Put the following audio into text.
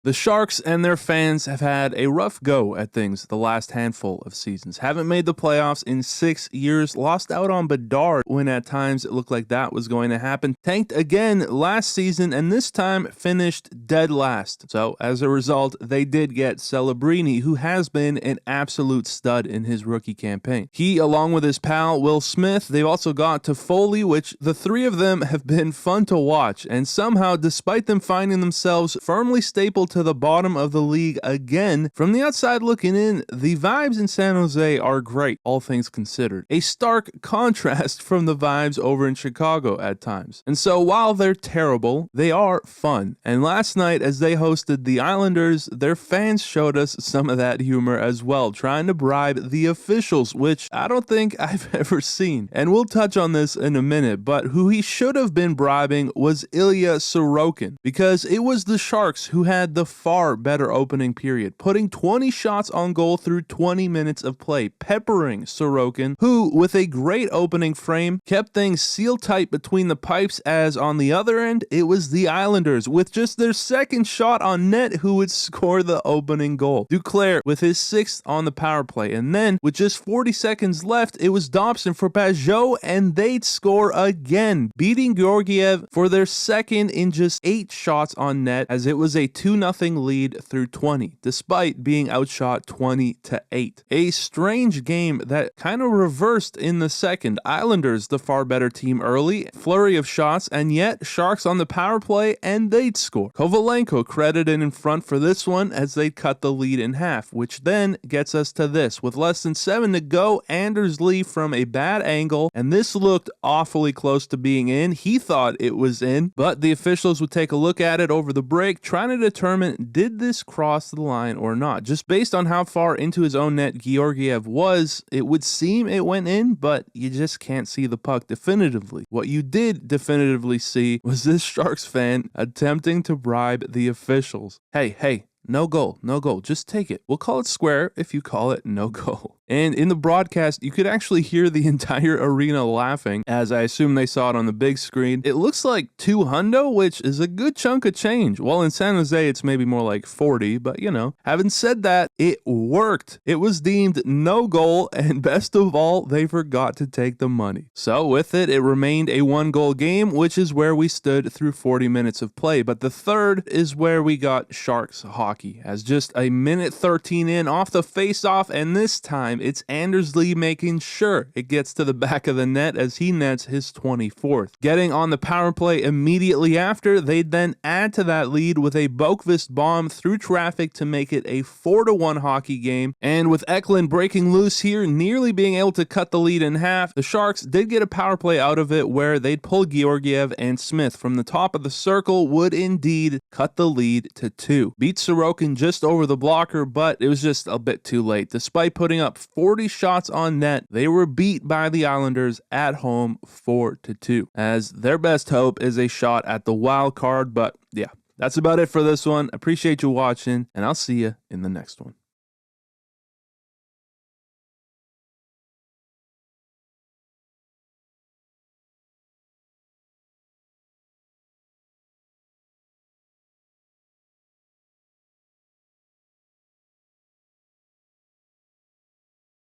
The Sharks and their fans have had a rough go at things the last handful of seasons. Haven't made the playoffs in 6 years, lost out on Bedard when at times it looked like that was going to happen, tanked again last season, and this time finished dead last. So as a result, they did get Celebrini, who has been an absolute stud in his rookie campaign. He, along with his pal Will Smith, they've also got Toffoli, which the three of them have been fun to watch, and somehow, despite them finding themselves firmly stapled to the bottom of the league again, from the outside looking in, the vibes in San Jose are great, all things considered. A stark contrast from the vibes over in Chicago at times. And so while they're terrible, they are fun. And last night, as they hosted the Islanders, their fans showed us some of that humor as well, trying to bribe the officials, which I don't think I've ever seen. And we'll touch on this in a minute, but who he should have been bribing was Ilya Sorokin, because it was the Sharks who had the far better opening period, putting 20 shots on goal through 20 minutes of play, peppering Sorokin, who, with a great opening frame, kept things seal tight between the pipes, as on the other end, it was the Islanders, with just their second shot on net, who would score the opening goal. Duclair with his 6th on the power play, and then, with just 40 seconds left, it was Dobson for Pajot, and they'd score again, beating Georgiev for their second in just 8 shots on net, as it was a 2-0 lead through 20, despite being outshot 20-8. A strange game that kind of reversed in the second. Islanders, the far better team early, flurry of shots, and yet Sharks on the power play, and they'd score. Kovalenko credited in front for this one as they cut the lead in half, which then gets us to this. With less than 7 to go, Anders Lee from a bad angle, and this looked awfully close to being in. He thought it was in, but the officials would take a look at it over the break, trying to determine, did this cross the line or not? Just based on how far into his own net Georgiev was, it would seem it went in, but you just can't see the puck definitively. What you did definitively see was this Sharks fan attempting to bribe the officials. Hey, no goal, just take it. We'll call it square if you call it no goal. And in the broadcast, you could actually hear the entire arena laughing, as I assume they saw it on the big screen. It looks like $200, which is a good chunk of change. Well, in San Jose, it's maybe more like 40, but you know. Having said that, it worked. It was deemed no goal, and best of all, they forgot to take the money. So with it, it remained a 1-goal game, which is where we stood through 40 minutes of play. But the third is where we got Sharks hockey, as just a minute 13 in off the face-off, and this time, it's Anders Lee making sure it gets to the back of the net as he nets his 24th. Getting on the power play immediately after, they'd then add to that lead with a Boqvist bomb through traffic to make it a 4-1 hockey game. And with Eklund breaking loose here, nearly being able to cut the lead in half, the Sharks did get a power play out of it where they'd pull Georgiev, and Smith from the top of the circle would indeed cut the lead to 2. Beat Sorokin just over the blocker, but it was just a bit too late. Despite putting up 40 shots on net, they were beat by the Islanders at home 4-2, as their best hope is a shot at the wild card. But yeah, that's about it for this one. Appreciate you watching, and I'll see you in the next one.